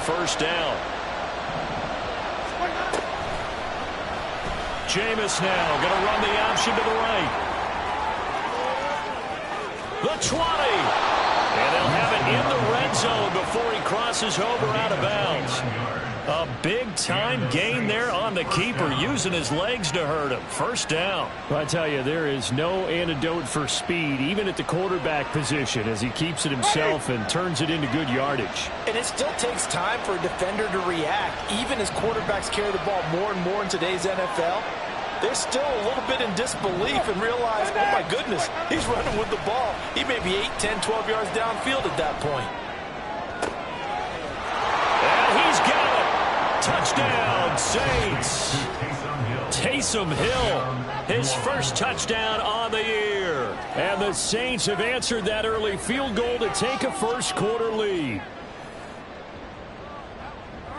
first down. Jameis now going to run the option to the right. The 20. And they'll have it in the red zone before he crosses over out of bounds. A big-time gain there on the keeper, using his legs to hurt him. First down. Well, I tell you, there is no antidote for speed, even at the quarterback position, as he keeps it himself and turns it into good yardage. And it still takes time for a defender to react. Even as quarterbacks carry the ball more and more in today's NFL, they're still a little bit in disbelief and realize, oh my goodness, he's running with the ball. He may be 8, 10, 12 yards downfield at that point. And he's got it. Touchdown, Saints. Taysom Hill, his first touchdown on the year. And the Saints have answered that early field goal to take a first-quarter lead.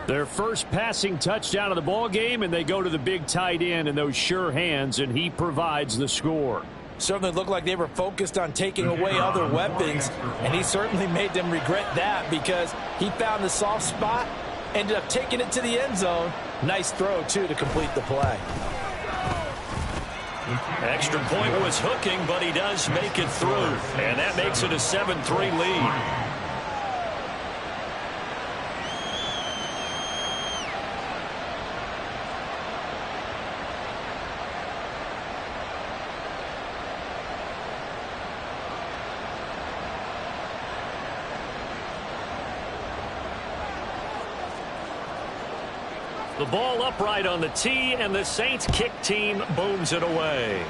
Their first passing touchdown of the ball game, and they go to the big tight end in those sure hands, and he provides the score. Certainly looked like they were focused on taking away other weapons, and he certainly made them regret that because he found the soft spot, ended up taking it to the end zone. Nice throw, too, to complete the play. Extra point was hooking, but he does make it through, and that makes it a 7-3 lead. The ball upright on the tee, and the Saints kick team booms it away.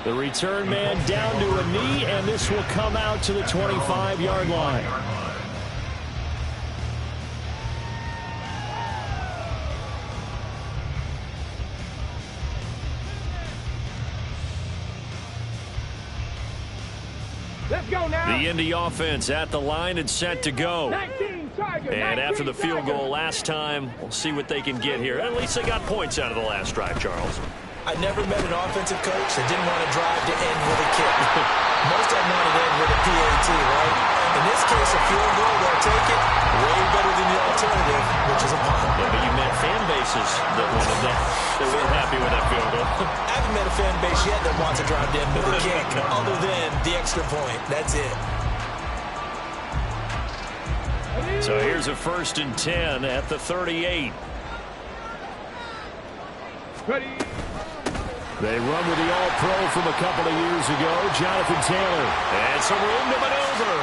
The return man down to a knee, and this will come out to the 25-yard line. Let's go now. The Indy offense at the line and set to go. 19, Tiger, And 19, after the field Tiger. goal last time, we'll see what they can get here. At least they got points out of the last drive, Charles. I never met an offensive coach that didn't want to drive to end with a kick. Most of them want to end with a PAT, right? In this case, a field goal, they'll take it. Way better than the alternative, which is a punt. Yeah, but you met fan bases that wanted that. They weren't happy with that field goal. I haven't met a fan base yet that wants to drive to end with a kick, other than the extra point. That's it. So here's a 1st and 10 at the 38. Ready. They run with the All-Pro from a couple of years ago, Jonathan Taylor. And some room to maneuver.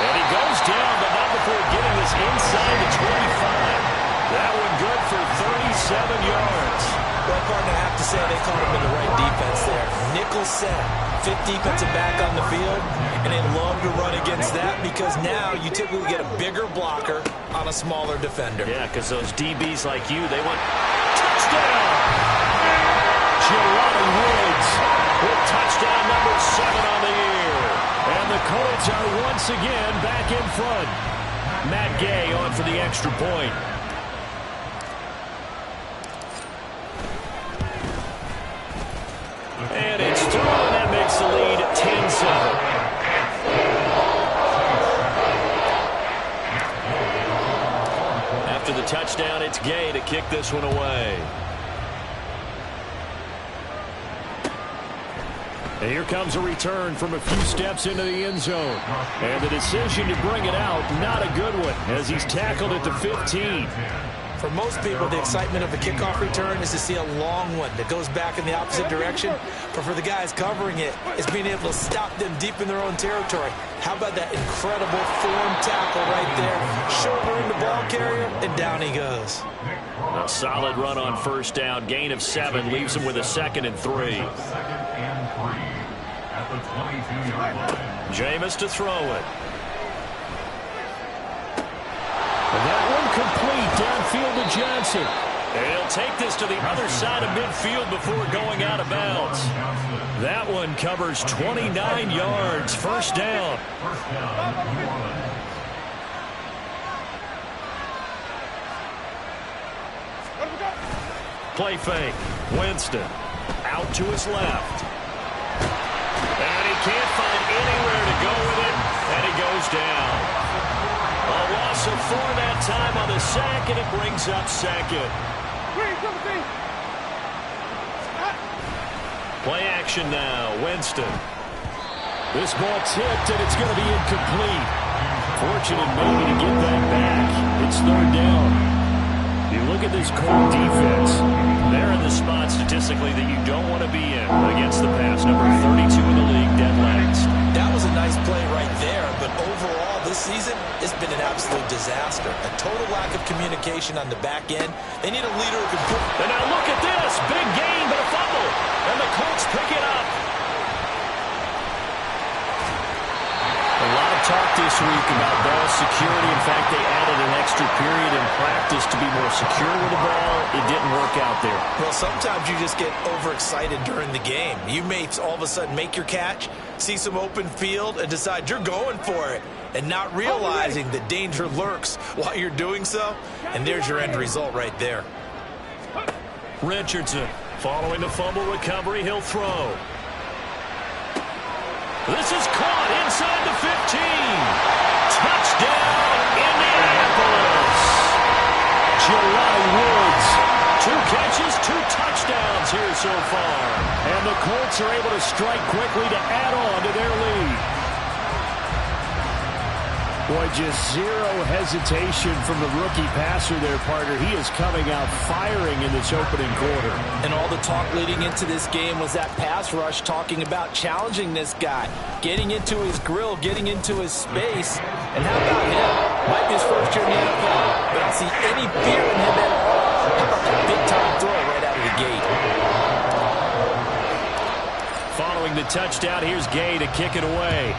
And he goes down, but not before getting this inside the 25. That one good for 37 yards. Well, partner, I have to say they caught him in the right defense there. Nickel set, 5th defensive back on the field, and they love to run against that because now you typically get a bigger blocker on a smaller defender. Yeah, because those DBs like you, they want touchdown. Jelani Woods with touchdown number 7 on the year. And the Colts are once again back in front. Matt Gay on for the extra point. And it's through, and that makes the lead 10-7. After the touchdown, it's Gay to kick this one away. And here comes a return from a few steps into the end zone. And the decision to bring it out, not a good one, as he's tackled at the 15. For most people, the excitement of a kickoff return is to see a long one that goes back in the opposite direction. But for the guys covering it, it's being able to stop them deep in their own territory. How about that incredible form tackle right there? Shouldering the ball carrier, and down he goes. A solid run on first down. Gain of 7 leaves him with a 2nd and 3. Jameis to throw it. And that one complete downfield to Johnson. And he'll take this to the other side of midfield before going out of bounds. That one covers 29 yards. First down. Play fake. Winston out to his left. And he can't find anywhere to go with it. And he goes goes down. A loss of 4 that time on the sack, and it brings up second. Play action now. Winston. This ball tipped, and it's going to be incomplete. Fortunate maybe to get that back. It's third down. You look at this Colt defense. They're in the spot statistically that you don't want to be in against the pass. Number 32 in the league, dead last. That was a nice play right there, but overall this season, it's been an absolute disaster. A total lack of communication on the back end. They need a leader who can put... And now look at this. Big gain, but a fumble. And the Colts pick it up. A lot of talk this week about ball security. In fact, they added an extra period in practice to be more secure with the ball. It didn't work out there. Well, sometimes you just get overexcited during the game. You may all of a sudden make your catch, see some open field, and decide you're going for it, and not realizing that danger lurks while you're doing so. And there's your end result right there. Richardson, following the fumble recovery, he'll throw. This is caught inside the 15. Touchdown, Indianapolis. Jelani Woods. 2 catches, 2 touchdowns here so far. And the Colts are able to strike quickly to add on to their lead. Boy, just zero hesitation from the rookie passer there, partner. He is coming out firing in this opening quarter. And all the talk leading into this game was that pass rush, talking about challenging this guy, getting into his grill, getting into his space. And how about him? Might be his first year in the NFL, but I don't see any fear in him at all. How about that big-time throw right out of the gate? Following the touchdown, here's Gay to kick it away.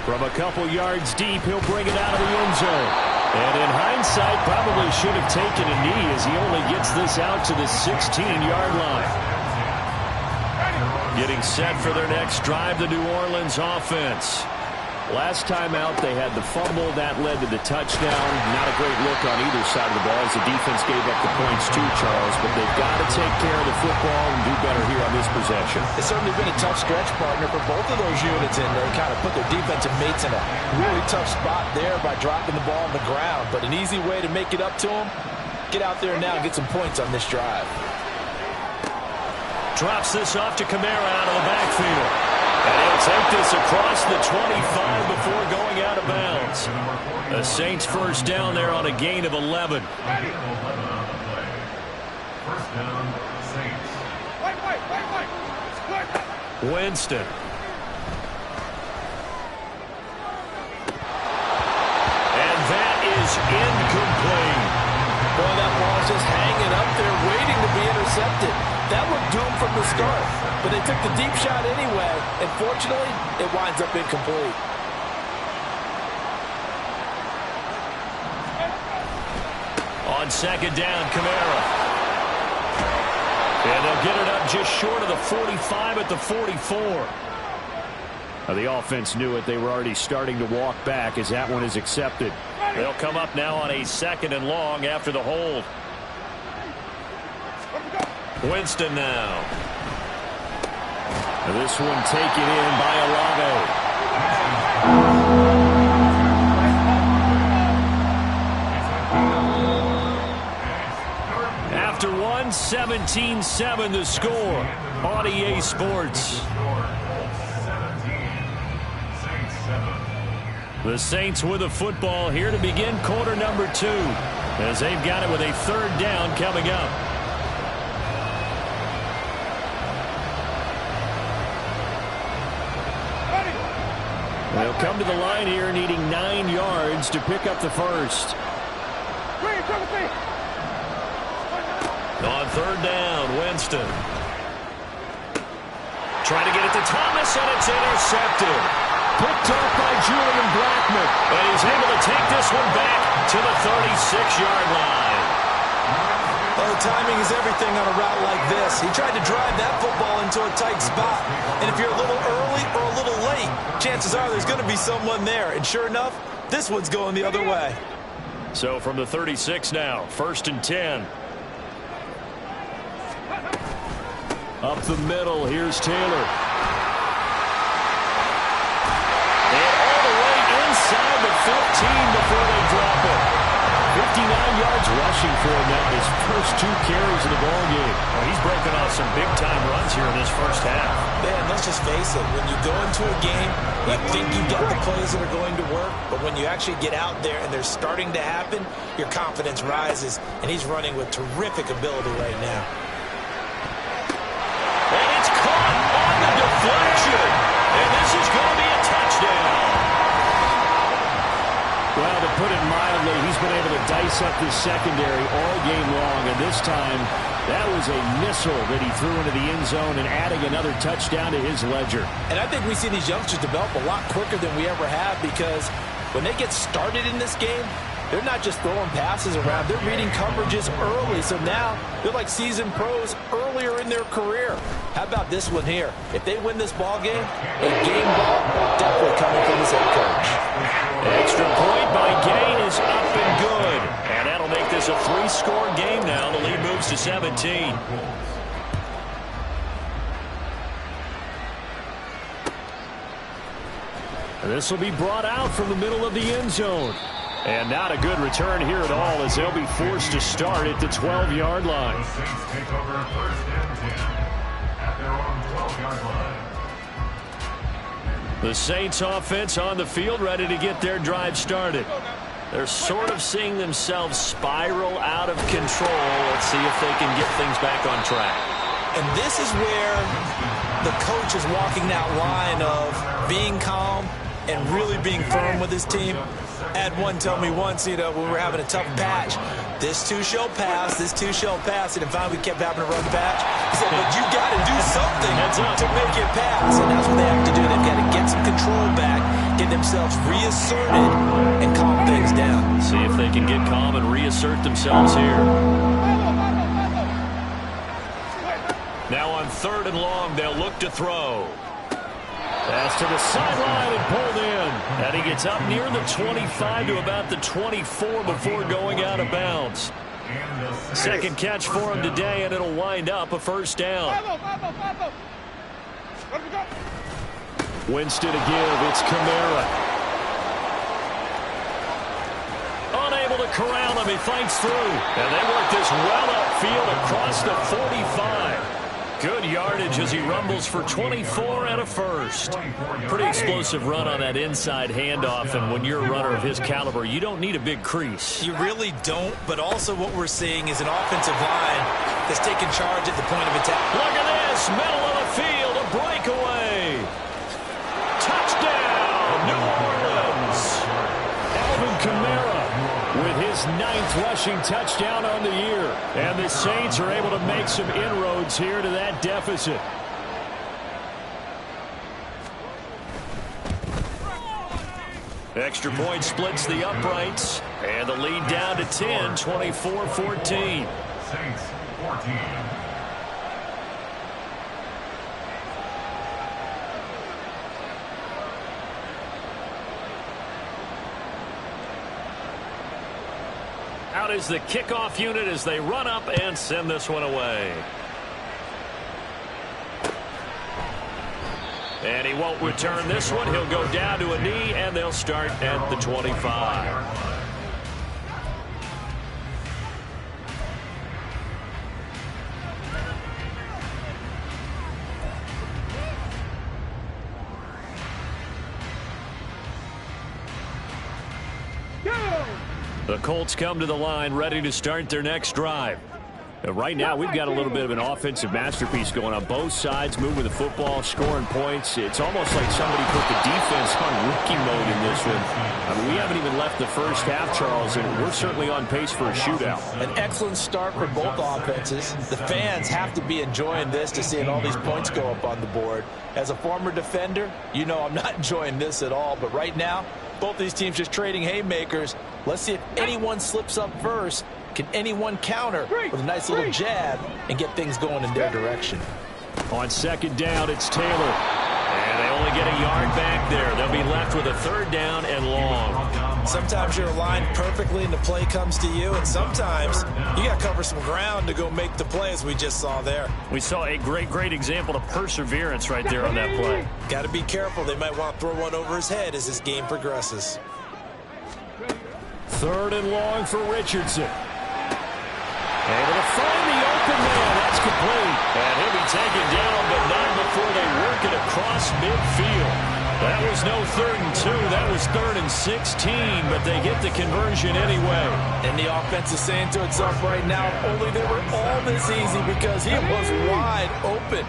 From a couple yards deep, he'll bring it out of the end zone. And in hindsight, probably should have taken a knee as he only gets this out to the 16-yard line. Getting set for their next drive, the New Orleans offense. Last time out, they had the fumble. That led to the touchdown. Not a great look on either side of the ball as the defense gave up the points too, Charles. But they've got to take care of the football and do better here on this possession. It's certainly been a tough stretch, partner, for both of those units in there. Kind of put their defensive mates in a really tough spot there by dropping the ball on the ground. But an easy way to make it up to them, get out there now and get some points on this drive. Drops this off to Kamara out of the backfield. And he'll take this across the 25 before going out of bounds. The Saints first down there on a gain of 11. First down, Saints. Winston. And that is incomplete. Boy, that ball's just hanging up there waiting to be intercepted. That looked doomed from the start, but they took the deep shot anyway, and fortunately, it winds up incomplete. On second down, Kamara. And they'll get it up just short of the 45 at the 44. The offense knew it. They were already starting to walk back as that one is accepted. They'll come up now on a 2nd and long after the hold. Winston now. This one taken in by Olave. After one, 17-7 the score on EA Sports. The Saints with the football here to begin quarter number 2 as they've got it with a 3rd down coming up. They'll come to the line here needing 9 yards to pick up the first. On 3rd down, Winston. Trying to get it to Thomas, and it's intercepted. Picked up by Julian Blackmon. And he's able to take this one back to the 36-yard line. Well, the timing is everything on a route like this. He tried to drive that football into a tight spot. And if you're a little early or a little late, chances are there's going to be someone there. And sure enough, this one's going the other way. So from the 36 now, 1st and 10. Up the middle, here's Taylor. before they drop it. 59 yards rushing for him in his first 2 carries of the ballgame. Well, he's breaking off some big-time runs here in this first half. Man, let's just face it. When you go into a game, you think you've got the plays that are going to work, but when you actually get out there and they're starting to happen, your confidence rises, and he's running with terrific ability right now. And it's caught on the deflection. And this is going to be a touchdown. Well, to put it mildly, he's been able to dice up this secondary all game long, and this time that was a missile that he threw into the end zone and adding another touchdown to his ledger. And I think we see these youngsters develop a lot quicker than we ever have, because when they get started in this game, they're not just throwing passes around. They're reading coverages early. So now they're like seasoned pros earlier in their career. How about this one here? If they win this ball game, a game ball definitely coming from his head coach. Extra point by Gain is up and good. And that'll make this a 3-score game now. The lead moves to 17. And this will be brought out from the middle of the end zone. And not a good return here at all, as they'll be forced to start at the 12-yard line. The Saints take over first and 10 at their own 12-yard line. The Saints offense on the field, ready to get their drive started. They're sort of seeing themselves spiral out of control. Let's see if they can get things back on track. And this is where the coach is walking that line of being calm and really being firm with his team. Had one tell me once, when we were having a tough patch, this too shall pass, this too shall pass, and finally we kept having to run the patch. He said, but you got to do something to make it pass, and that's what they have to do. They've got to get some control back, get themselves reasserted, and calm things down. See if they can get calm and reassert themselves here. Now on 3rd and long, they'll look to throw. Pass to the sideline and pulled in. And he gets up near the 25 to about the 24 before going out of bounds. Second catch for him today, and it'll wind up a first down. Winston to give. It's Kamara. Unable to corral him. He fights through. And they work this well upfield across the 45. Good yardage as he rumbles for 24 and a first. Pretty explosive run on that inside handoff, and when you're a runner of his caliber, you don't need a big crease. You really don't, but also what we're seeing is an offensive line that's taking charge at the point of attack. Look at this, middle of the field, a breakaway. Touchdown, New Orleans. Alvin Kamara with his 9th rushing touchdown on the year. And the Saints are able to make some inroads here to that deficit. Extra point splits the uprights. And the lead down to 10, 24-14. Saints 14. Out is the kickoff unit as they run up and send this one away. And he won't return this one. He'll go down to a knee, and they'll start at the 25. The Colts come to the line ready to start their next drive. Right now, we've got a little bit of an offensive masterpiece going on both sides, moving the football, scoring points. It's almost like somebody put the defense on rookie mode in this one. I mean, we haven't even left the first half, Charles, and we're certainly on pace for a shootout. An excellent start for both offenses. The fans have to be enjoying this to seeing all these points go up on the board. As a former defender, you know I'm not enjoying this at all. But right now, both these teams just trading haymakers. Let's see if anyone slips up first. Can anyone counter with a nice little jab and get things going in their direction? On second down, it's Taylor. And they only get a yard back there. They'll be left with a 3rd down and long. Sometimes you're aligned perfectly and the play comes to you, and sometimes you got to cover some ground to go make the play, as we just saw there. We saw a great example of perseverance right there on that play. Got to be careful. They might want to throw one over his head as this game progresses. Third and long for Richardson. Able to find the open man. That's complete. And he'll be taken down, but not before they work it across midfield. That was no 3rd and 2. That was 3rd and 16, but they get the conversion anyway. And the offense is saying to itself right now, only they were all this easy because he was wide open.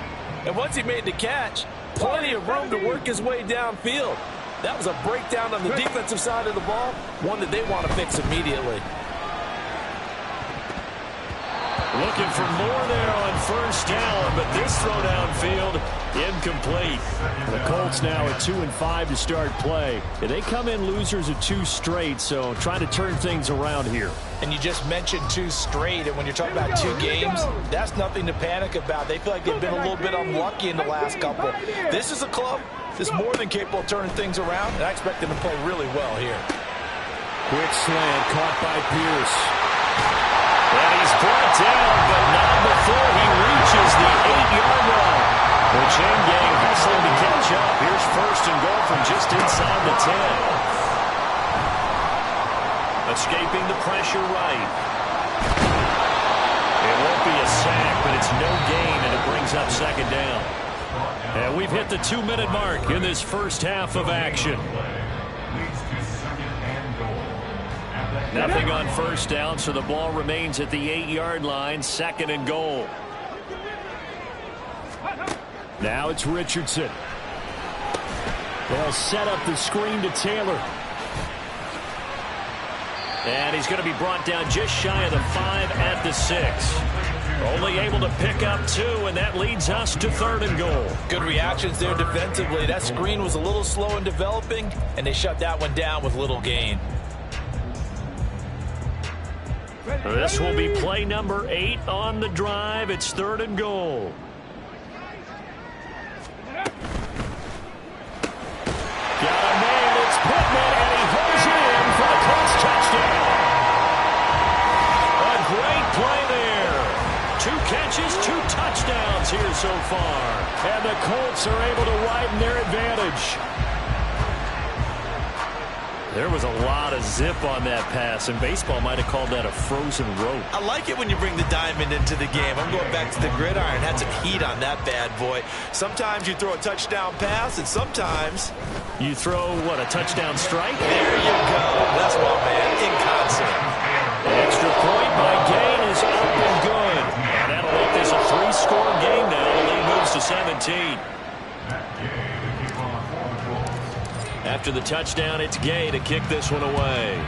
And once he made the catch, plenty of room to work his way downfield. That was a breakdown on the defensive side of the ball, one that they want to fix immediately. Looking for more there on 1st down, but this throw downfield, incomplete. The Colts now at 2-5 to start play. They come in losers of 2 straight, so trying to turn things around here. And you just mentioned 2 straight, and when you're talking about 2 games, that's nothing to panic about. They feel like they've been a little bit unlucky in the last couple. This is a club that's more than capable of turning things around, and I expect them to play really well here. Quick slant caught by Pierce. And he's brought down, but not before he reaches the 8-yard line. The chain gang hustling to catch up. Here's 1st and goal from just inside the 10. Escaping the pressure right. It won't be a sack, but it's no gain, and it brings up 2nd down. And we've hit the 2-minute mark in this first half of action. Nothing on 1st down, so the ball remains at the 8-yard line, 2nd and goal. Now it's Richardson. They'll set up the screen to Taylor. And he's going to be brought down just shy of the 5 at the 6. Only able to pick up 2, and that leads us to 3rd and goal. Good reactions there defensively. That screen was a little slow in developing, and they shut that one down with little gain. This will be play number 8 on the drive. It's 3rd and goal. Got a man, it's Pittman, and he holds it in for the Colts touchdown. A great play there. 2 catches, 2 touchdowns here so far. And the Colts are able to widen their advantage. There was a lot of zip on that pass, and baseball might have called that a frozen rope. I like it when you bring the diamond into the game. I'm going back to the gridiron. Had some heat on that bad boy. Sometimes you throw a touchdown pass, and sometimes you throw, what, a touchdown strike? There you go. That's my man, in concert. Extra point by Gain is up and good. And that'll make this a 3-score game now. The lead moves to 17. After the touchdown, it's Gay to kick this one away.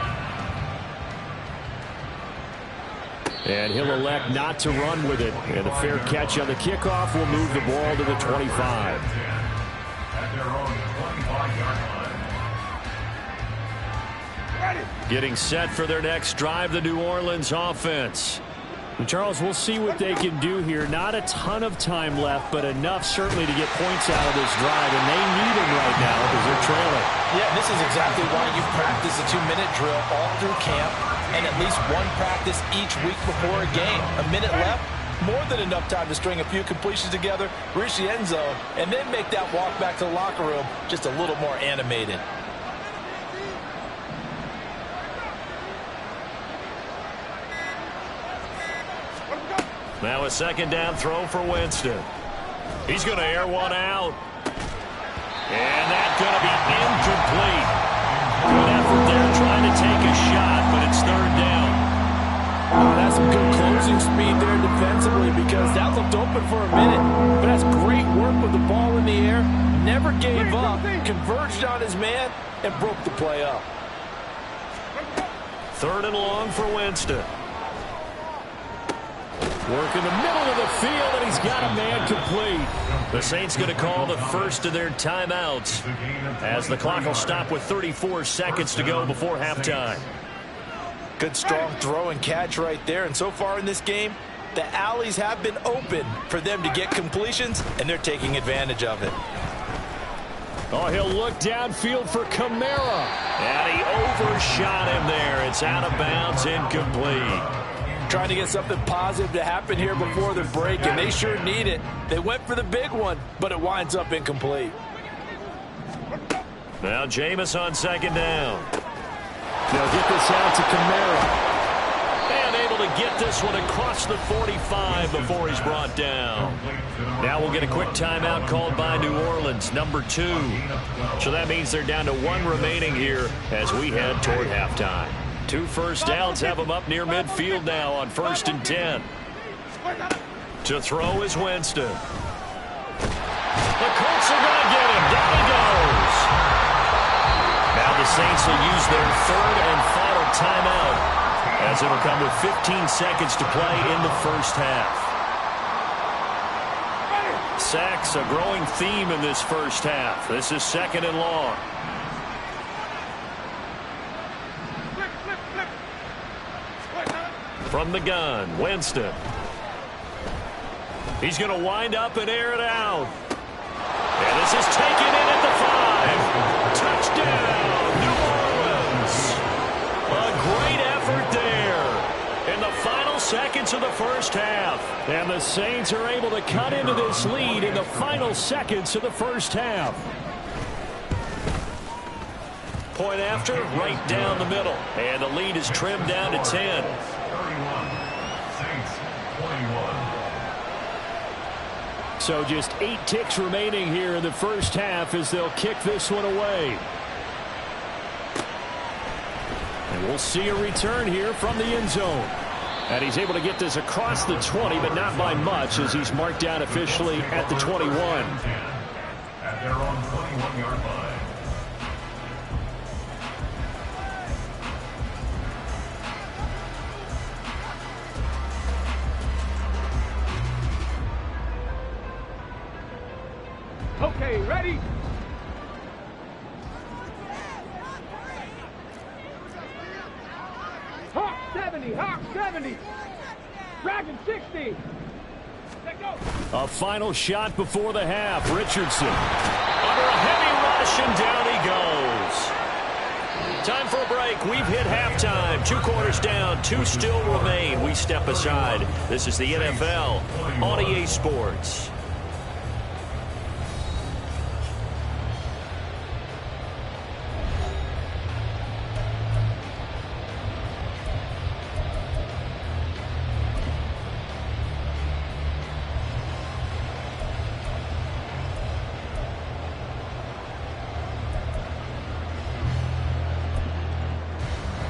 And he'll elect not to run with it. And a fair catch on the kickoff will move the ball to the 25. At their own 25-yard line. Getting set for their next drive, the New Orleans offense. And Charles, we'll see what they can do here. Not a ton of time left, but enough certainly to get points out of this drive. And they need them right now because they're trailing. Yeah, this is exactly why you practice a 2-minute drill all through camp and at least 1 practice each week before a game. A minute left, more than enough time to string a few completions together, reach the end zone, and then make that walk back to the locker room just a little more animated. Now a 2nd down throw for Winston. He's going to air one out. And that's going to be incomplete. Good effort there trying to take a shot, but it's 3rd down. Oh, that's some good closing speed there defensively because that looked open for a minute. But that's great work with the ball in the air. Never gave up, converged on his man, and broke the play up. 3rd and long for Winston. Work in the middle of the field, and he's got a man complete. The Saints going to call the first of their timeouts as the clock will stop with 34 seconds to go before halftime. Good strong throw and catch right there. And so far in this game, the alleys have been open for them to get completions, and they're taking advantage of it. Oh, he'll look downfield for Kamara. And he overshot him there. It's out of bounds, incomplete. Trying to get something positive to happen here before the break, and they sure need it. They went for the big one, but it winds up incomplete. Now Jameis on 2nd down. They'll get this out to Kamara. And able to get this one across the 45 before he's brought down. Now we'll get a quick timeout called by New Orleans, number 2. So that means they're down to 1 remaining here as we head toward halftime. 2 first downs have them up near midfield now on 1st and 10. To throw is Winston. The Colts are going to get him. Down he goes. Now the Saints will use their 3rd and final timeout, as it'll come with 15 seconds to play in the first half. Sacks, a growing theme in this first half. This is 2nd and long. From the gun, Winston. He's going to wind up and air it out. And this is taken in at the 5. Touchdown, New Orleans. A great effort there in the final seconds of the first half. And the Saints are able to cut into this lead in the final seconds of the first half. Point after, right down the middle. And the lead is trimmed down to 10. 31. Saints 21. So just 8 ticks remaining here in the first half as they'll kick this one away. And we'll see a return here from the end zone. And he's able to get this across the 20, but not by much, as he's marked down officially at the 21. At their own 21-yard line. Okay, ready? Hawk 70, Hawk 70. Dragon 60. Let go. A final shot before the half. Richardson. Under a heavy rush, and down he goes. Time for a break. We've hit halftime. 2 quarters down, 2 still remain. We step aside. This is the NFL on EA Sports.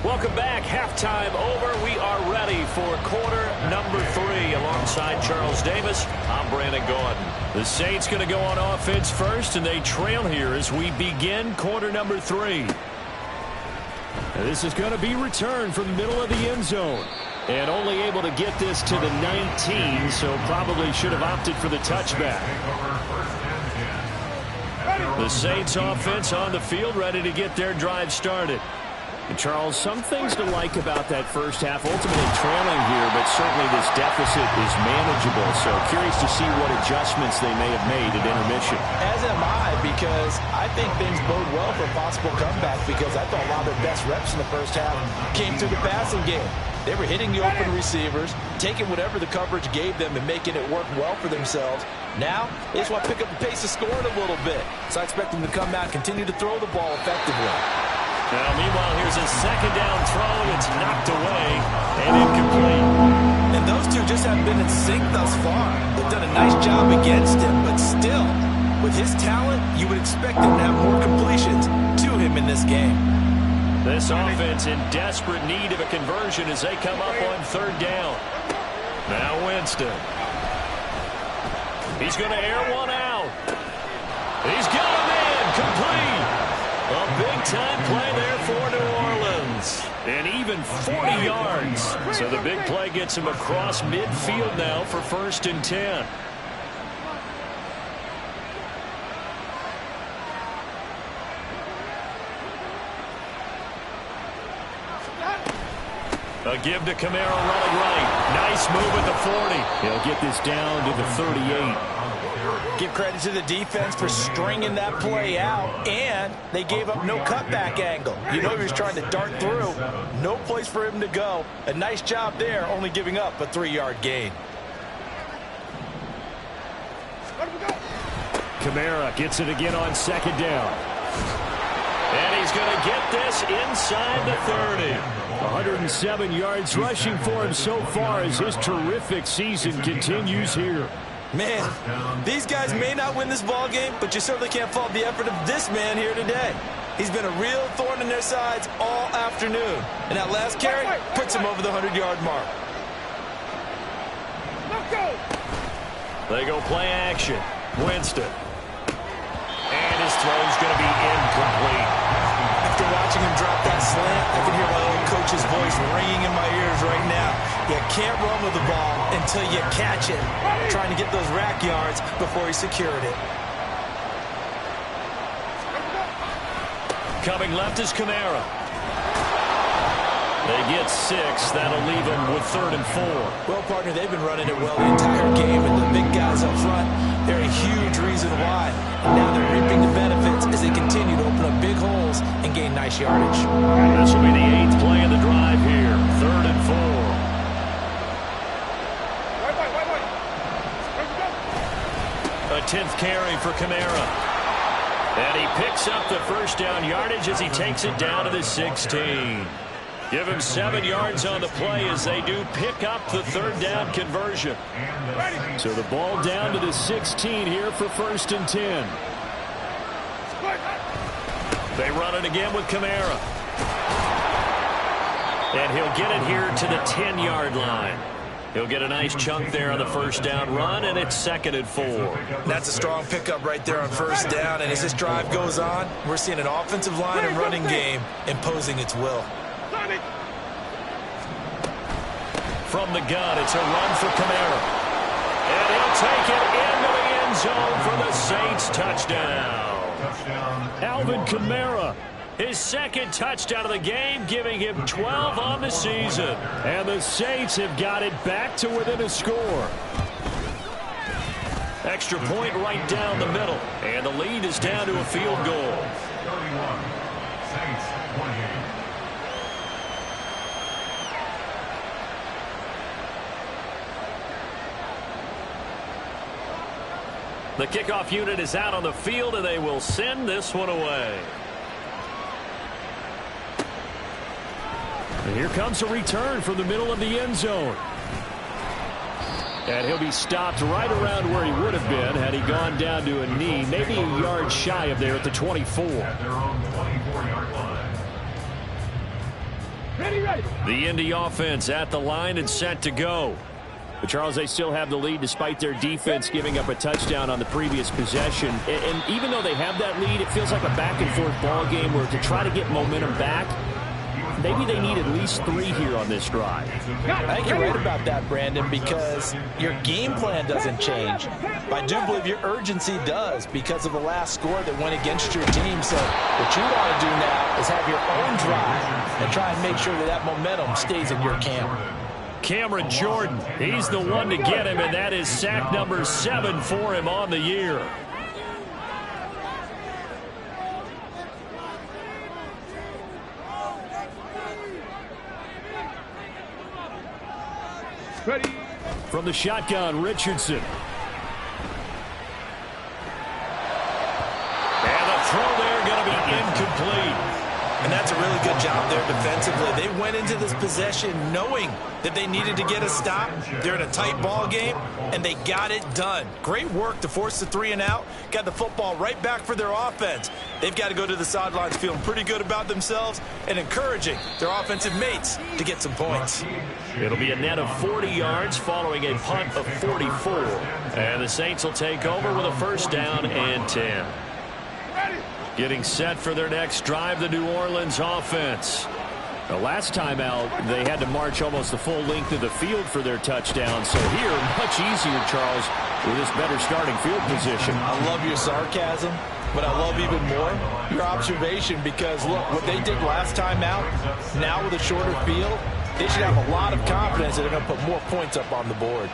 Welcome back. Halftime over. We are ready for quarter number 3. Alongside Charles Davis, I'm Brandon Gordon. The Saints going to go on offense first, and they trail here as we begin quarter number 3. And this is going to be returned from the middle of the end zone. And only able to get this to the 19, so probably should have opted for the touchback. The Saints offense on the field, ready to get their drive started. And Charles, some things to like about that first half. Ultimately trailing here, but certainly this deficit is manageable. So curious to see what adjustments they may have made at intermission. As am I, because I think things bode well for a possible comeback, because I thought a lot of their best reps in the first half came through the passing game. They were hitting the open receivers, taking whatever the coverage gave them and making it work well for themselves. Now, they just want to pick up the pace of scoring a little bit. So I expect them to come out and continue to throw the ball effectively. Now, meanwhile, here's a 2nd down throw. It's knocked away and incomplete. And those two just haven't been in sync thus far. They've done a nice job against him, but still, with his talent, you would expect him to have more completions to him in this game. This offense in desperate need of a conversion as they come up on 3rd down. Now Winston. He's going to air one out. He's got a man complete. A big-time play there for New Orleans. And even 40 yards. So the big play gets him across midfield now for 1st and 10. A give to Kamara running right. Nice move at the 40. He'll get this down to the 38. Give credit to the defense for stringing that play out, and they gave up no cutback angle. You know he was trying to dart through. No place for him to go. A nice job there, only giving up a 3-yard gain. Kamara gets it again on 2nd down. And he's going to get this inside the 30. 107 yards rushing for him so far as his terrific season continues here. Man, these guys may not win this ball game, but you certainly can't fault the effort of this man here today. He's been a real thorn in their sides all afternoon. And that last carry puts him over the 100-yard mark. Let's go. They go play action. Winston. And his throw's going to be incomplete. After watching him drop that slant, I can hear my old coach's voice ringing in my ears right now. You can't run with the ball until you catch it. Trying to get those rack yards before he secured it. Coming left is Kamara. They get 6. That'll leave them with 3rd and 4. Well, partner, they've been running it well the entire game, and the big guys up front, they're a huge reason why. And now they're reaping the benefits as they continue to open up big holes and gain nice yardage. This will be the 8th play of the drive here. 3rd and 4. A 10th carry for Kamara. And he picks up the first down yardage as he takes it down to the 16. Give him 7 yards on the play as they do pick up the 3rd down conversion. So the ball down to the 16 here for 1st and 10. They run it again with Kamara. And he'll get it here to the 10-yard line. He'll get a nice chunk there on the first down run, and it's 2nd and 4. That's a strong pickup right there on first down, and as this drive goes on, we're seeing an offensive line and running game imposing its will. From the gun, it's a run for Kamara. And he'll take it into the end zone for the Saints touchdown. Alvin Kamara. His 2nd touchdown of the game, giving him 12 on the season. And the Saints have got it back to within a score. Extra point right down the middle. And the lead is down to a field goal. 31. Saints 28. The kickoff unit is out on the field, and they will send this one away. And here comes a return from the middle of the end zone. And he'll be stopped right around where he would have been had he gone down to a knee, maybe a yard shy of there at the 24. At their own 24-yard line. Ready. The Indy offense at the line and set to go. But Charles, they still have the lead despite their defense giving up a touchdown on the previous possession. And even though they have that lead, it feels like a back-and-forth ball game where to try to get momentum back, maybe they need at least 3 here on this drive. I think you're right about that, Brandon, because your game plan doesn't change. But I do believe your urgency does because of the last score that went against your team. So what you want to do now is have your own drive and try and make sure that that momentum stays in your camp. Cameron Jordan, he's the one to get him, and that is sack number 7 for him on the year. Ready. From the shotgun, Richardson. And the throw there going to be incomplete. And that's a really good job there defensively. They went into this possession knowing that they needed to get a stop. They're in a tight ball game, and they got it done. Great work to force the 3 and out. Got the football right back for their offense. They've got to go to the sidelines feeling pretty good about themselves and encouraging their offensive mates to get some points. It'll be a net of 40 yards following a punt of 44. And the Saints will take over with a first down and 10. Getting set for their next drive, the New Orleans offense. The last time out, they had to march almost the full length of the field for their touchdown. So here, much easier, Charles, with this better starting field position. I love your sarcasm, but I love even more your observation because, look, what they did last time out, now with a shorter field, they should have a lot of confidence that they're going to put more points up on the board.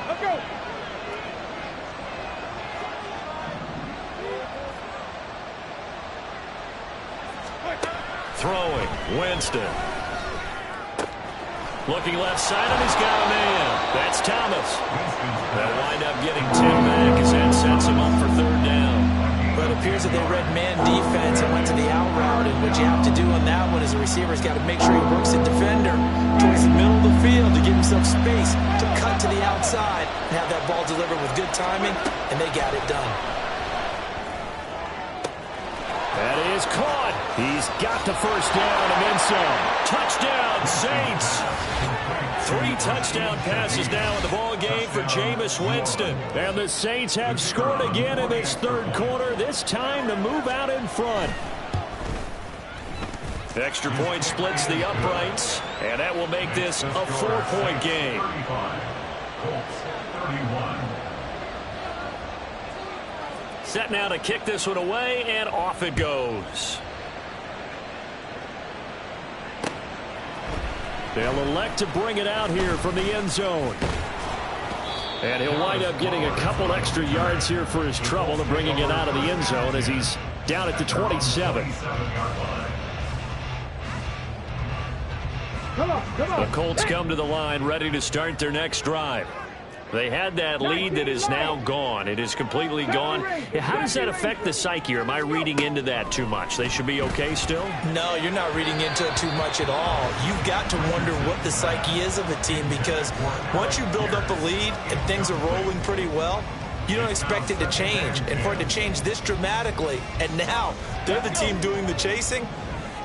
Let's go. Throwing, Winston. Looking left side, and he's got a man. That's Thomas. They'll wind up getting 10 back as that sets him up for 3rd down. But a appears that they read man defense and went to the out route, and what you have to do on that one is the receiver's got to make sure he works the defender towards the middle of the field to give himself space to cut to the outside and have that ball delivered with good timing, and they got it done. That is caught. He's got the first down and then some. Touchdown, Saints. 3 touchdown passes now in the ball game for Jameis Winston. And the Saints have scored again in this third quarter, this time to move out in front. Extra point splits the uprights, and that will make this a 4-point game. 35. Colts 31. Set now to kick this one away, and off it goes. They'll elect to bring it out here from the end zone. And he'll wind up getting a couple extra yards here for his trouble and bringing it out of the end zone as he's down at the 27. The Colts come to the line ready to start their next drive. They had that lead that is now gone. It is completely gone. How does that affect the psyche? Or am I reading into that too much? They should be okay still? No, you're not reading into it too much at all. You've got to wonder what the psyche is of a team, because once you build up a lead and things are rolling pretty well, you don't expect it to change. And for it to change this dramatically, and now they're the team doing the chasing,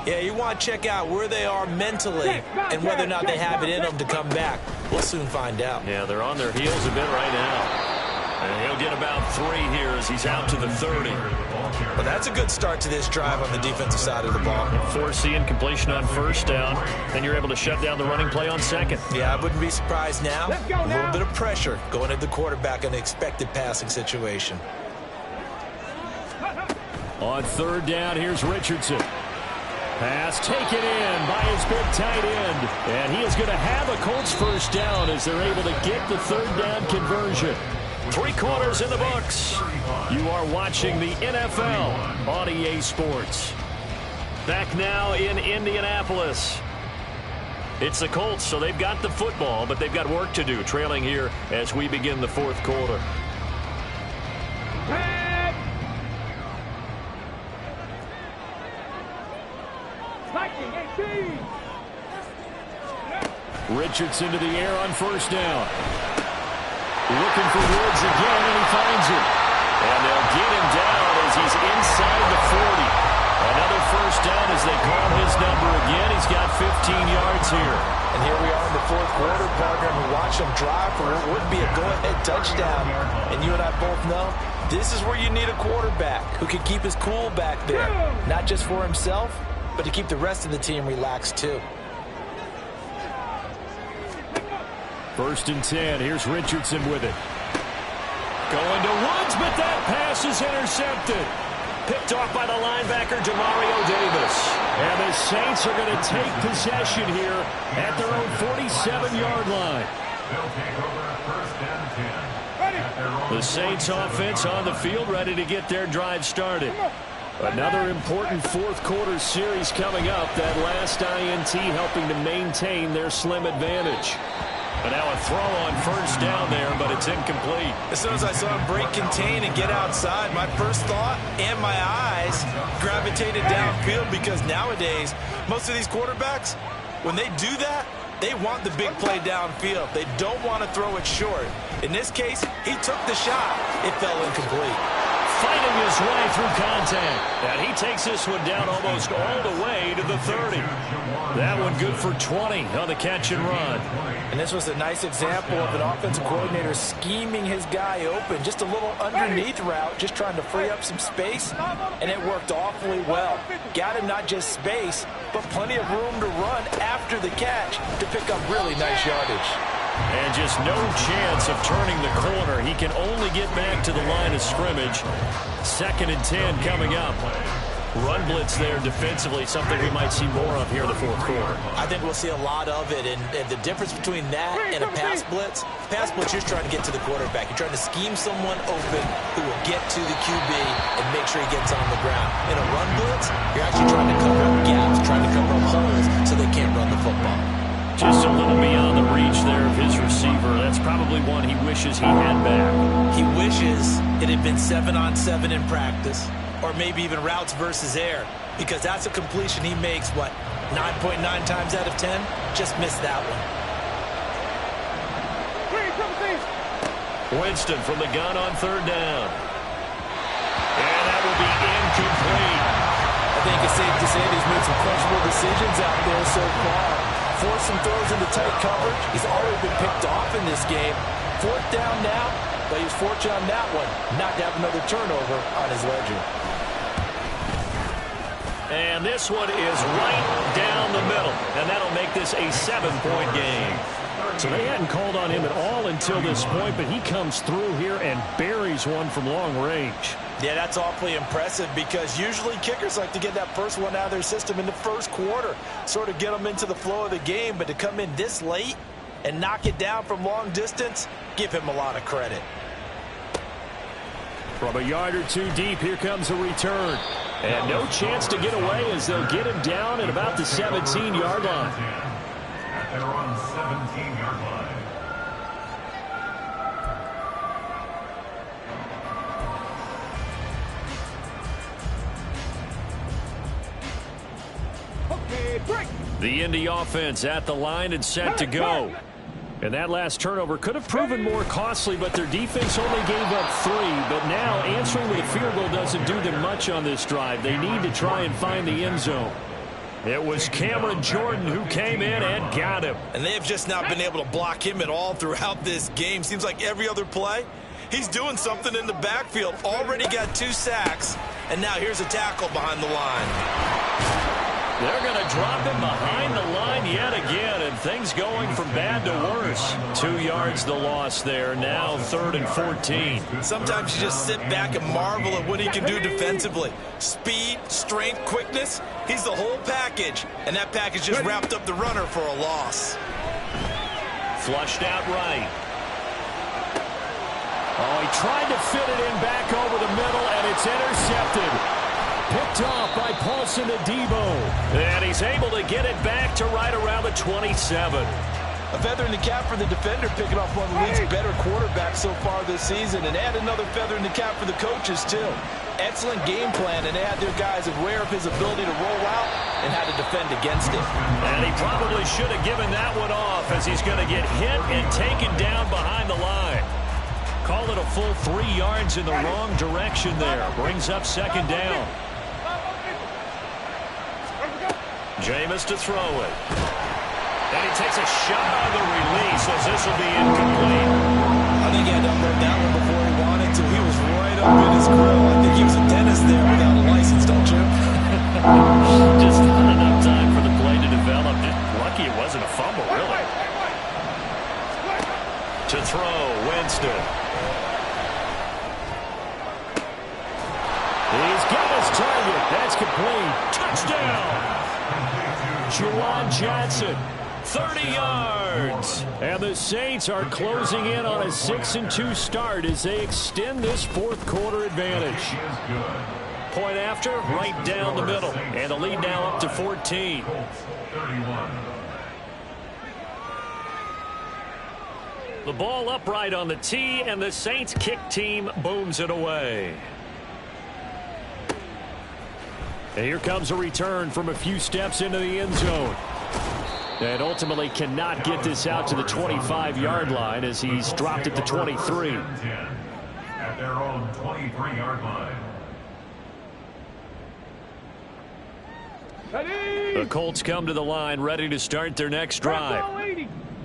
yeah, you want to check out where they are mentally and whether or not they have it in them to come back. We'll soon find out. Yeah, they're on their heels a bit right now. And he'll get about 3 here as he's out to the 30. Well, that's a good start to this drive on the defensive side of the ball. Forcing completion on first down, and you're able to shut down the running play on second. Yeah, I wouldn't be surprised now. A little bit of pressure going at the quarterback in an expected passing situation. On third down, here's Richardson. Pass taken in by his big tight end. And he is going to have a Colts first down as they're able to get the third down conversion. 3 quarters in the books. You are watching the NFL on EA Sports. Back now in Indianapolis. It's the Colts, so they've got the football, but they've got work to do, trailing here as we begin the fourth quarter. Richardson to the air on first down. Looking for Woods again, and he finds him. And they'll get him down as he's inside the 40. Another first down as they call his number again. He's got 15 yards here. And here we are in the fourth quarter, partner, and we watch him drive for what would be a go-ahead touchdown. And you and I both know this is where you need a quarterback who can keep his cool back there. Not just for himself, but to keep the rest of the team relaxed too. First and 10. Here's Richardson with it. Going to Woods, but that pass is intercepted. Picked off by the linebacker, Demario Davis. And the Saints are going to take possession here at their own 47-yard line. They'll take over at first and 10. The Saints offense on the field ready to get their drive started. Another important fourth quarter series coming up. That last INT helping to maintain their slim advantage. But now a throw on first down there, but it's incomplete. As soon as I saw him break contain and get outside, my first thought and my eyes gravitated downfield, because nowadays, most of these quarterbacks, when they do that, they want the big play downfield. They don't want to throw it short. In this case, he took the shot. It fell incomplete. Fighting his way through contact. And he takes this one down almost all the way to the 30. That one good for 20 on the catch and run. And this was a nice example of an offensive coordinator scheming his guy open. Just a little underneath route, just trying to free up some space. And it worked awfully well. Got him not just space, but plenty of room to run after the catch to pick up really nice yardage. And just no chance of turning the corner. He can only get back to the line of scrimmage. 2nd and 10 coming up. Run blitz there defensively, something we might see more of here in the fourth quarter. I think we'll see a lot of it, and the difference between that and a pass blitz, you're trying to get to the quarterback. You're trying to scheme someone open who will get to the QB and make sure he gets on the ground. In a run blitz, you're actually trying to cover up gaps, trying to cover up holes so they can't run the football. Just a little beyond the reach there of his receiver. That's probably one he wishes he had back. He wishes it had been 7-on-7 in practice. or maybe even routes versus air, because that's a completion he makes, what, 9.9 times out of 10? Just missed that one. Winston from the gun on third down. And that will be incomplete. I think it's safe to say he's made some questionable decisions out there so far. Forced some throws into tight coverage. He's already been picked off in this game. Fourth down now, but he's fortunate on that one not to have another turnover on his ledger. And this one is right down the middle. And that'll make this a 7-point game. So they hadn't called on him at all until this point, but he comes through here and buries one from long range. Yeah, that's awfully impressive because usually kickers like to get that first one out of their system in the first quarter, sort of get them into the flow of the game, but to come in this late and knock it down from long distance, give him a lot of credit. From a yard or two deep, here comes a return. And no chance to get away as they'll get him down at about the 17-yard line. At their own 17-yard line. Okay, break. The Indy offense at the line and set to go. And that last turnover could have proven more costly, but their defense only gave up 3. But now answering with a field goal doesn't do them much on this drive. They need to try and find the end zone. It was Cameron Jordan who came in and got him. And they have just not been able to block him at all throughout this game. Seems like every other play, he's doing something in the backfield. Already got 2 sacks, and now here's a tackle behind the line. They're going to drop him behind the line yet again, and things going from bad to worse. 2 yards the loss there, now 3rd and 14. Sometimes you just sit back and marvel at what he can do defensively. Speed, strength, quickness, he's the whole package, and that package just wrapped up the runner for a loss. Flushed out right. Oh, he tried to fit it in back over the middle, and it's intercepted. Picked off by Paulson Adebo. And he's able to get it back to right around the 27. A feather in the cap for the defender, picking off one of the league's better quarterbacks so far this season, and add another feather in the cap for the coaches, too. Excellent game plan, and they had their guys aware of his ability to roll out and how to defend against it. And he probably should have given that one off, as he's going to get hit and taken down behind the line. Call it a full 3 yards in the wrong direction there. Brings up 2nd down. Jameis to throw it. And he takes a shot on the release as this will be incomplete. I think he had to unload that one before he wanted to. He was right up in his grill. I think he was a dentist there without a license, don't you? Just not enough time for the play to develop. Just lucky it wasn't a fumble, really. To throw, Winston. He's got his target. That's complete. Touchdown! Juwan Johnson. 30 yards. And the Saints are closing in on a 6-2 start as they extend this 4th quarter advantage. Point after, right down the middle. And the lead now up to 14. 31. The ball upright on the tee, and the Saints kick team booms it away. And here comes a return from a few steps into the end zone. And ultimately cannot get this out to the 25-yard line as he's dropped at the 23. At their own 23-yard line. The Colts come to the line ready to start their next drive.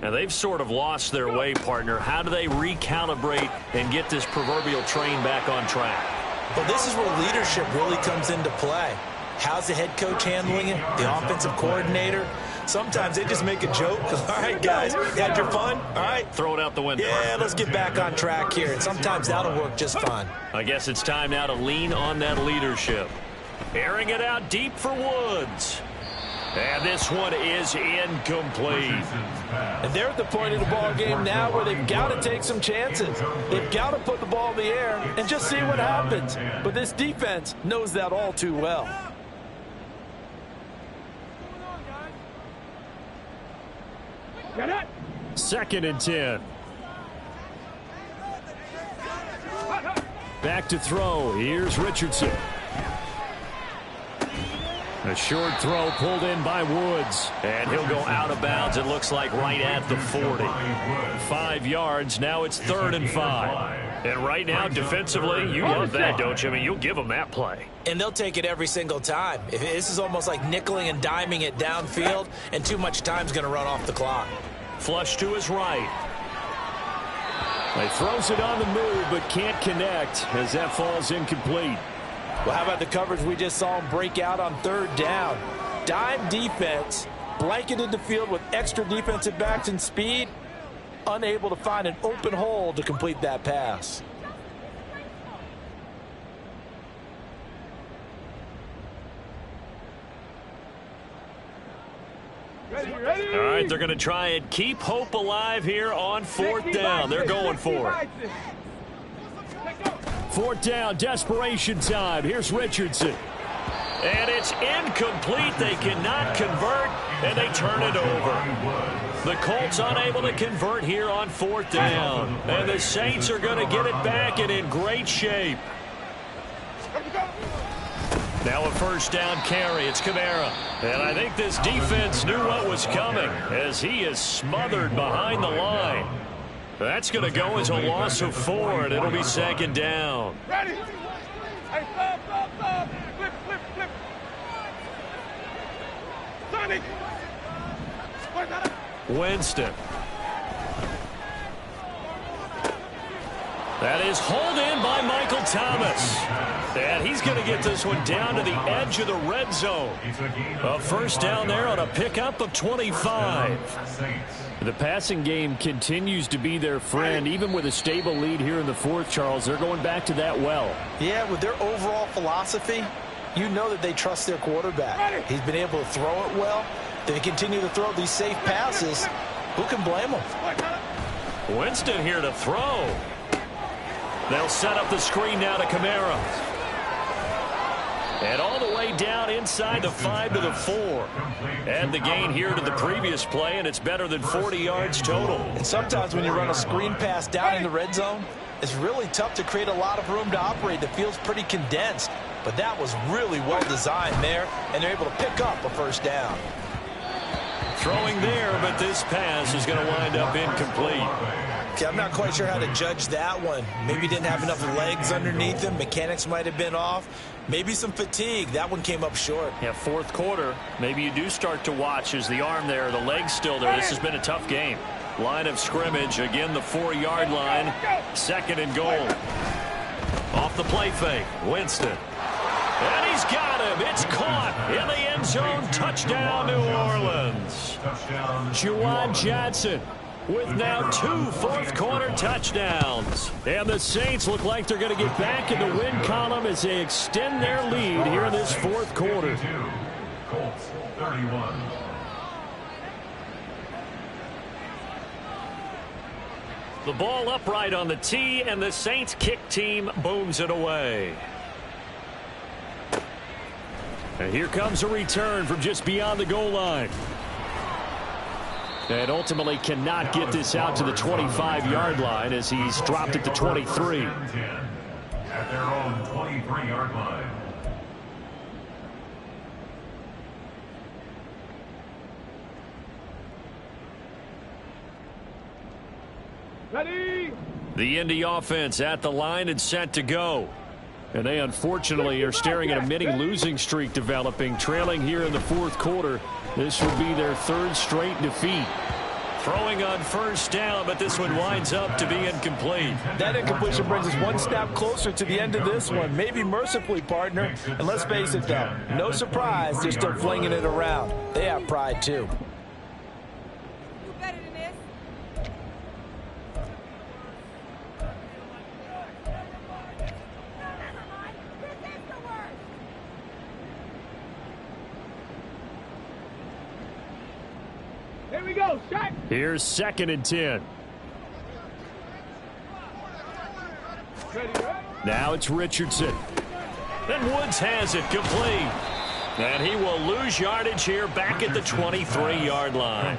Now, they've sort of lost their way, partner. How do they recalibrate and get this proverbial train back on track? Well, this is where leadership really comes into play. How's the head coach handling it? The offensive coordinator? Sometimes they just make a joke. All right, guys, you had your fun? All right. Throw it out the window. Yeah, let's get back on track here. And sometimes that'll work just fine. I guess it's time now to lean on that leadership. Airing it out deep for Woods. And this one is incomplete. And they're at the point of the ball game now where they've got to take some chances. They've got to put the ball in the air and just see what happens. But this defense knows that all too well. Get it. 2nd and 10. Back to throw. Here's Richardson. A short throw pulled in by Woods. And he'll go out of bounds, it looks like, right at the 40. 5 yards. Now it's 3rd and 5. And right now, defensively, you love that, don't you? I mean, you'll give them that play. And they'll take it every single time. This is almost like nickeling and diming it downfield, and too much time's going to run off the clock. Flush to his right. He throws it on the move, but can't connect as that falls incomplete. Well, how about the coverage we just saw him break out on 3rd down? Dime defense, blanketed the field with extra defensive backs and speed, unable to find an open hole to complete that pass. All right, they're going to try and keep hope alive here on 4th down. They're going for it. 4th down, desperation time. Here's Richardson. And it's incomplete. They cannot convert, and they turn it over. The Colts unable to convert here on 4th down. And the Saints are going to get it back and in great shape. Now a 1st down carry. It's Kamara. And I think this defense knew what was coming as he is smothered behind the line. That's going to go as a loss of 4, and it'll be 2nd down. Ready? Hey, stop. Flip. Sonic. Winston. That is hauled in by Michael Thomas. And he's going to get this one down to the edge of the red zone. A 1st down there on a pickup of 25. The passing game continues to be their friend. Even with a stable lead here in the 4th, Charles, they're going back to that well. Yeah, with their overall philosophy, you know that they trust their quarterback. He's been able to throw it well. They continue to throw these safe passes. Who can blame them? Winston here to throw. They'll set up the screen now to Kamara. And all the way down inside the 5 to the 4. And the gain here to the previous play, and it's better than 40 yards total. And sometimes when you run a screen pass down in the red zone, it's really tough to create a lot of room to operate. The field's pretty condensed. But that was really well designed there, and they're able to pick up a 1st down. Throwing there, but this pass is going to wind up incomplete. Okay, I'm not quite sure how to judge that one. Maybe didn't have enough legs underneath him. Mechanics might have been off. Maybe some fatigue. That one came up short. Yeah, 4th quarter. Maybe you do start to watch as the arm there, the leg's still there. This has been a tough game. Line of scrimmage, again the 4-yard line. 2nd and goal. Off the play fake, Winston. And he's got him. It's caught in the end zone. Touchdown, New Orleans. Juwan Johnson with now 2 4th-quarter touchdowns. And the Saints look like they're going to get back in the win column as they extend their lead here in this 4th quarter. Colts 31. The ball upright on the tee, and the Saints kick team booms it away. And here comes a return from just beyond the goal line. And ultimately cannot get this out to the 25-yard line as he's dropped at the 23. At their own 23-yard line. Ready? The Indy offense at the line and set to go. And they unfortunately are staring at a mini losing streak developing, trailing here in the 4th quarter. This would be their 3rd straight defeat. Throwing on 1st down, but this one winds up to be incomplete. That incompletion brings us one step closer to the end of this one. Maybe mercifully, partner. And let's face it, though, no surprise, they're still flinging it around. They have pride, too. Here we go, shot. Here's 2nd and 10. Ready? Now it's Richardson. And Woods has it complete. And he will lose yardage here back at the 23-yard line.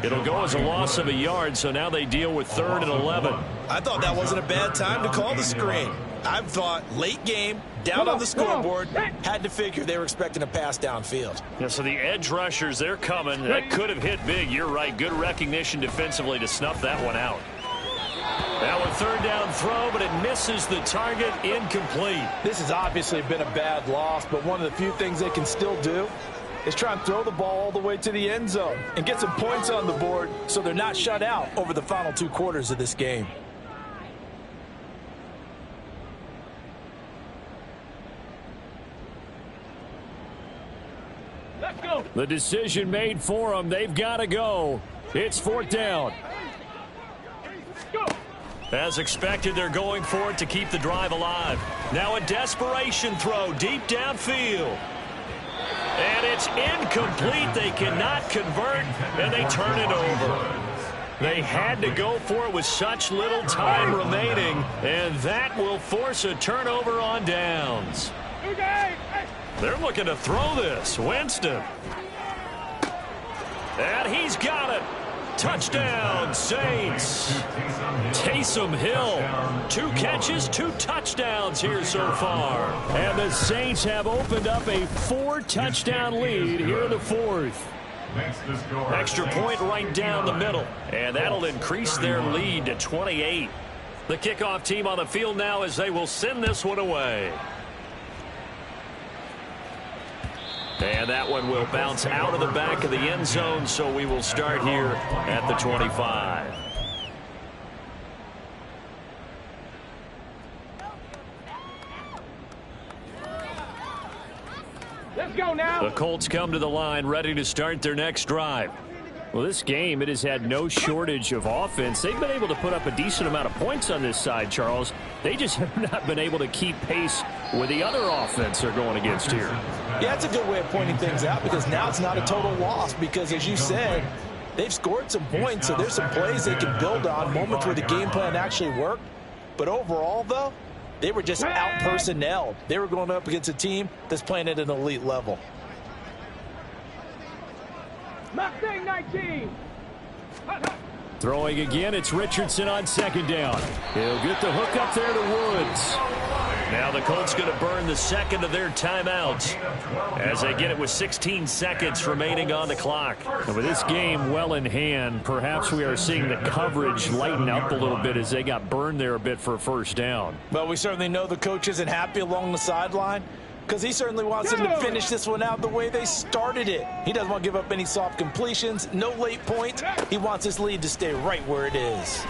It'll go as a loss of a yard, so now they deal with 3rd and 11. I thought that wasn't a bad time to call the screen. I've thought late game, down on the scoreboard, had to figure they were expecting a pass downfield. Yeah, so the edge rushers, they're coming. That could have hit big. You're right. Good recognition defensively to snuff that one out. Now a third down throw, but it misses the target. Incomplete. This has obviously been a bad loss, but one of the few things they can still do is try and throw the ball all the way to the end zone and get some points on the board so they're not shut out over the final 2 quarters of this game. Let's go. The decision made for them. They've got to go. It's 4th down. Go. As expected, they're going for it to keep the drive alive. Now a desperation throw deep downfield. And it's incomplete. They cannot convert, and they turn it over. They had to go for it with such little time remaining, and that will force a turnover on downs. Okay. They're looking to throw this. Winston. And he's got it. Touchdown, Saints. Taysom Hill. 2 catches, 2 touchdowns here so far. And the Saints have opened up a 4-touchdown lead here in the 4th. Extra point right down the middle. And that'll increase their lead to 28. The kickoff team on the field now as they will send this one away. And that one will bounce out of the back of the end zone, so we will start here at the 25. Let's go now. The Colts come to the line ready to start their next drive. Well, this game, it has had no shortage of offense. They've been able to put up a decent amount of points on this side, Charles. They just have not been able to keep pace with the other offense they're going against here. Yeah, it's a good way of pointing things out because now it's not a total loss because, as you said, they've scored some points, so there's some plays they can build on, moments where the game plan actually worked. But overall, though, they were just out-personnelled. They were going up against a team that's playing at an elite level. Mustang 19. Throwing again, it's Richardson on 2nd down. He'll get the hook up there to Woods. Now the Colts going to burn the second of their timeouts as they get it with 16 seconds remaining on the clock. And with this game well in hand, perhaps we are seeing the coverage lighten up a little bit as they got burned there a bit for a 1st down. Well, we certainly know the coach isn't happy along the sideline because he certainly wants them to finish this one out the way they started it. He doesn't want to give up any soft completions, no late points. He wants his lead to stay right where it is.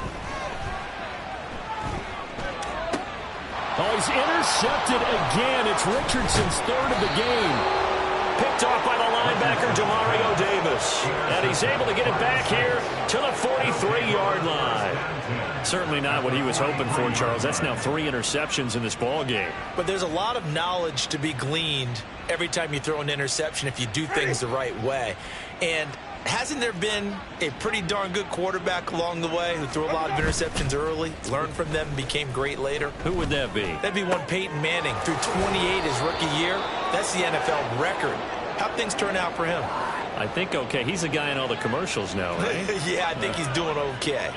Oh, he's intercepted again. It's Richardson's 3rd of the game. Picked off by the linebacker, Demario Davis. And he's able to get it back here to the 43-yard line. Certainly not what he was hoping for, Charles. That's now 3 interceptions in this ball game. But there's a lot of knowledge to be gleaned every time you throw an interception if you do things the right way. And hasn't there been a pretty darn good quarterback along the way who threw a lot of interceptions early, learned from them, became great later? Who would that be? That'd be one Peyton Manning. Threw 28 his rookie year. That's the NFL record. How'd things turn out for him? I think okay. He's a guy in all the commercials now, right? Yeah, I think he's doing okay.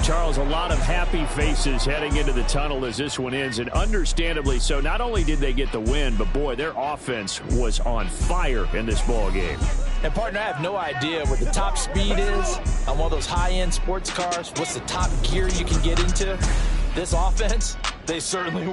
Charles, a lot of happy faces heading into the tunnel as this one ends, and understandably so. Not only did they get the win, but boy, their offense was on fire in this ball game. And partner, I have no idea what the top speed is on one of those high-end sports cars. What's the top gear you can get into? This offense, they certainly